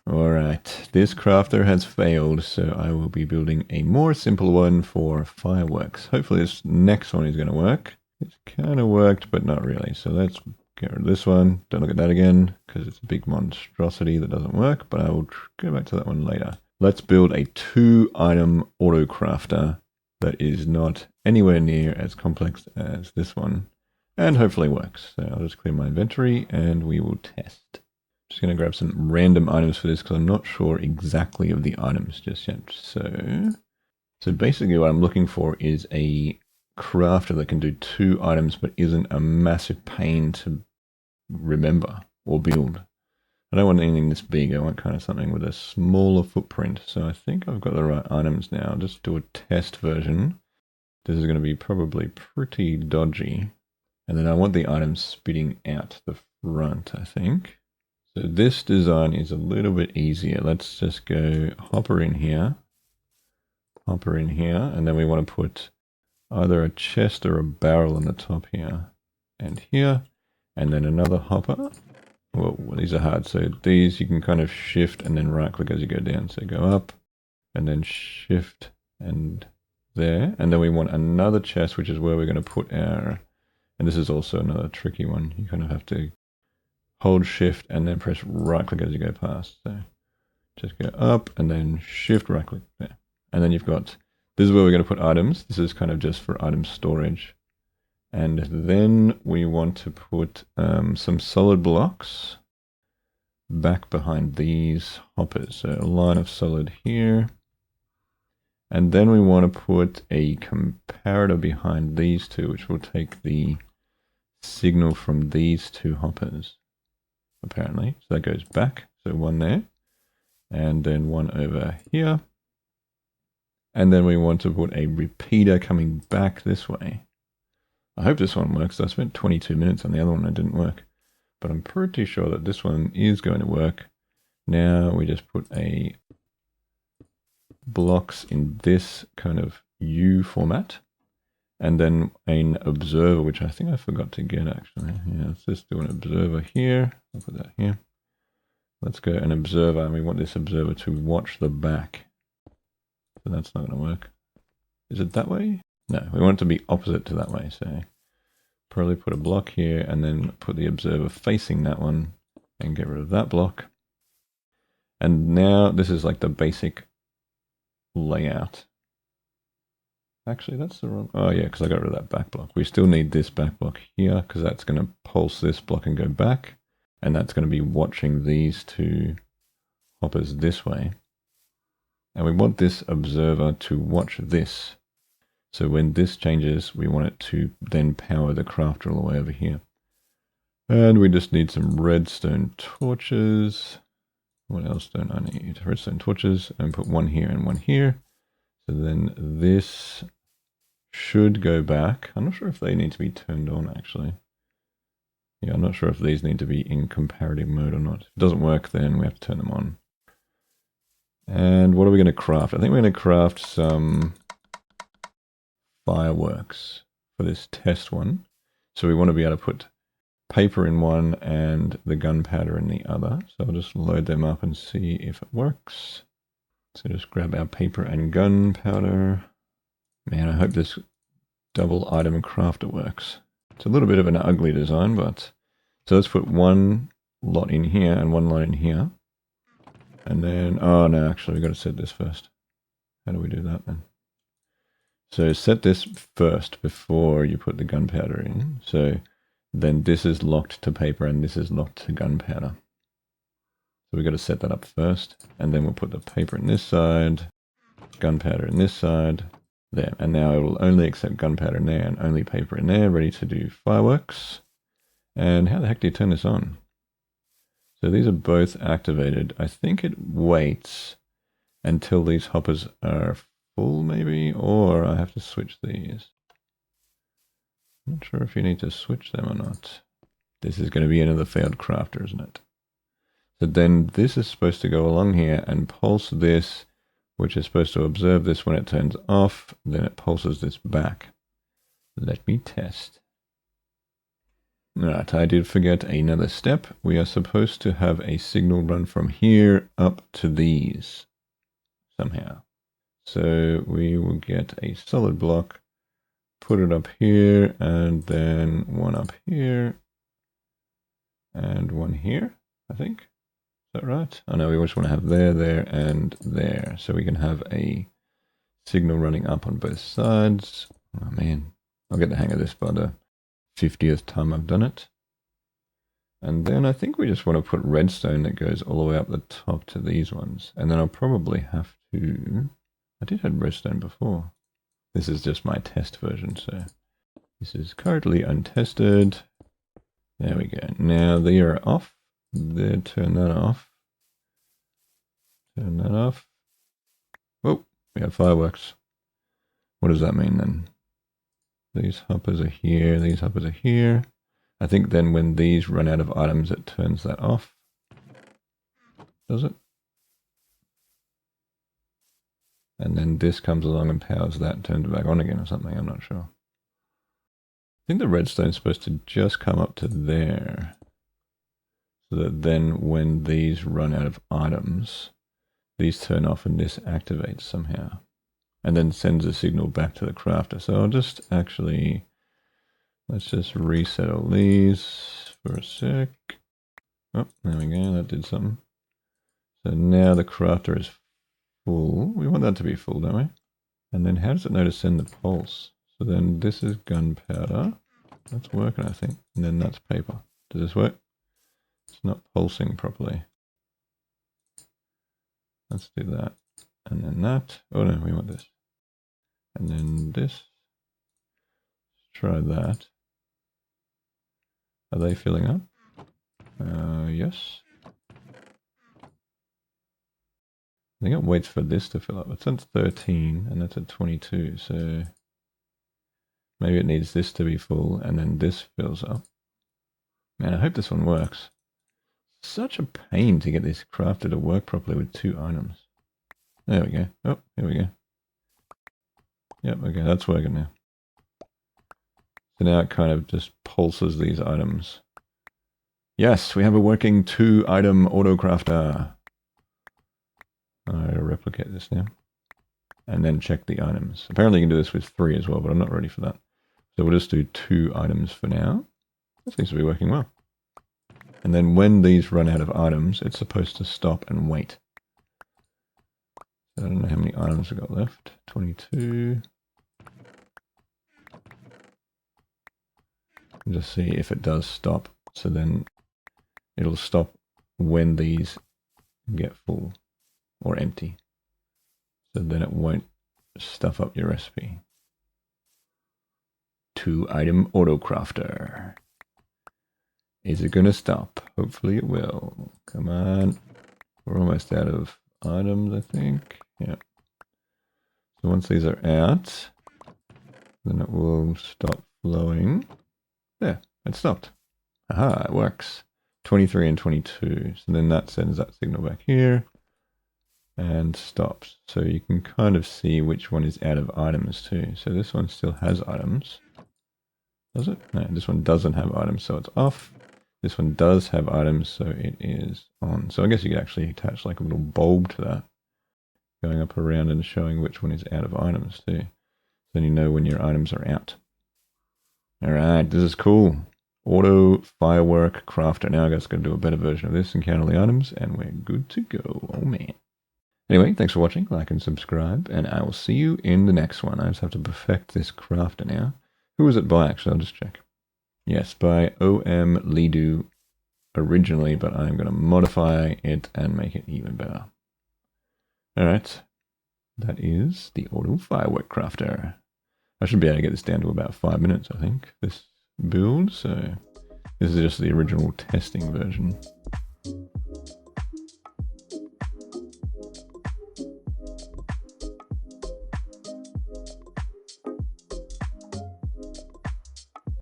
Alright, this crafter has failed, so I will be building a more simple one for fireworks. Hopefully this next one is going to work. It's kind of worked, but not really. So let's get rid of this one. Don't look at that again, because it's a big monstrosity that doesn't work, but I will go back to that one later. Let's build a 2-item auto crafter that is not anywhere near as complex as this one, and hopefully works. So I'll just clear my inventory, and we will test. Just going to grab some random items for this, because I'm not sure exactly of the items just yet. So basically what I'm looking for is a crafter that can do 2 items but isn't a massive pain to remember or build. I don't want anything this big. I want kind of something with a smaller footprint. So I think I've got the right items now. I'll just do a test version. This is going to be probably pretty dodgy. And then I want the items spitting out the front, I think. So this design is a little bit easier. Let's just go hopper in here, and then we want to put either a chest or a barrel on the top here, and then another hopper. Well, these are hard, so these you can kind of shift and then right click as you go down. So go up and then shift and there, and then we want another chest, which is where we're going to put our, and this is also another tricky one. You kind of have to hold shift and then press right click as you go past. So just go up and then shift right click there. And then you've got, this is where we're going to put items. This is kind of just for item storage. And then we want to put some solid blocks back behind these hoppers. So a line of solid here. And then we want to put a comparator behind these two, which will take the signal from these 2 hoppers, apparently. So that goes back. So one there. And then one over here. And then we want to put a repeater coming back this way. I hope this one works. I spent 22 minutes on the other one, it didn't work. But I'm pretty sure that this one is going to work. Now we just put a blocks in this kind of U format. And then an observer, which I think I forgot to get actually. Yeah, let's just do an observer here. I'll put that here. Let's go an observer, and we want this observer to watch the back. So that's not going to work. Is it that way? No, we want it to be opposite to that way. So probably put a block here and then put the observer facing that one and get rid of that block. And now this is like the basic layout. Actually, that's the wrong, oh yeah, because I got rid of that back block. We still need this back block here because that's going to pulse this block and go back. And that's going to be watching these 2 hoppers this way. And we want this observer to watch this. So when this changes, we want it to then power the crafter all the way over here. And we just need some redstone torches. What else don't I need? Redstone torches, and put one here and one here. So then this should go back. I'm not sure if they need to be turned on actually. Yeah, I'm not sure if these need to be in comparative mode or not. If it doesn't work, then we have to turn them on. And what are we going to craft? I think we're going to craft some fireworks for this test one. So we want to be able to put paper in one and the gunpowder in the other. So I'll just load them up and see if it works. So just grab our paper and gunpowder. Man, I hope this double item crafter works. It's a little bit of an ugly design, but so let's put one lot in here and one lot in here. And then, oh no, actually we've got to set this first. How do we do that then? So set this first before you put the gunpowder in. So then this is locked to paper and this is locked to gunpowder. So we've got to set that up first. And then we'll put the paper in this side, gunpowder in this side, there. And now it will only accept gunpowder in there and only paper in there, ready to do fireworks. And how the heck do you turn this on? So these are both activated. I think it waits until these hoppers are full maybe, or I have to switch these. I'm not sure if you need to switch them or not. This is going to be another failed crafter, isn't it? So then this is supposed to go along here and pulse this, which is supposed to observe this when it turns off. Then it pulses this back. Let me test. Right, I did forget another step. We are supposed to have a signal run from here up to these somehow. So we will get a solid block, put it up here, and then one up here, and one here, I think. Is that right? Oh no, we just want to have there, there, and there. So we can have a signal running up on both sides. Oh man, I'll get the hang of this by the 50th time I've done it. And then I think we just want to put redstone that goes all the way up the top to these ones. And then I'll probably have to... I did have redstone before. This is just my test version, so... This is currently untested. There we go. Now they are off. Then turn that off. Turn that off. Oh, we have fireworks. What does that mean then? These hoppers are here. These hoppers are here. I think then when these run out of items, it turns that off. Does it? And then this comes along and powers that and turns it back on again or something. I'm not sure. I think the redstone's supposed to just come up to there. So that then when these run out of items, these turn off and this activates somehow. And then sends a signal back to the crafter. So I'll just actually... Let's just reset all these for a sec. Oh, there we go, that did something. So now the crafter is full. We want that to be full, don't we? And then how does it know to send the pulse? So then this is gunpowder. That's working, I think. And then that's paper. Does this work? It's not pulsing properly. Let's do that. And then that. Oh no, we want this. And then this. Let's try that. Are they filling up? Yes. I think it waits for this to fill up. It's at 13 and that's at 22, so maybe it needs this to be full and then this fills up. Man, I hope this one works. Such a pain to get this crafted to work properly with 2 items. There we go. Oh, here we go. Yep, okay, that's working now. So now it kind of just pulses these items. Yes, we have a working 2-item auto crafter. I'll replicate this now. And then check the items. Apparently you can do this with 3 as well, but I'm not ready for that. So we'll just do 2 items for now. That seems to be working well. And then when these run out of items, it's supposed to stop and wait. So I don't know how many items we've got left. 22. And just see if it does stop. So then it'll stop when these get full or empty. So then it won't stuff up your recipe. 2-item auto crafter. Is it gonna stop? Hopefully it will. Come on. We're almost out of items, I think. Yeah. So once these are out, then it will stop flowing. There, it stopped. Aha, it works. 23 and 22. So then that sends that signal back here and stops. So you can kind of see which one is out of items too. So this one still has items. Does it? No, this one doesn't have items, so it's off. This one does have items, so it is on. So I guess you could actually attach like a little bulb to that, going up around and showing which one is out of items too. Then you know when your items are out. Alright, this is cool. Auto firework crafter. Now I guess I'm going to do a better version of this and count all the items, and we're good to go. Oh man. Anyway, thanks for watching. Like and subscribe, and I will see you in the next one. I just have to perfect this crafter now. Who was it by, actually? I'll just check. Yes, by O.M. Lidu originally, but I'm going to modify it and make it even better. Alright. That is the Auto Firework Crafter. I should be able to get this down to about 5 minutes, I think, this build. So this is just the original testing version.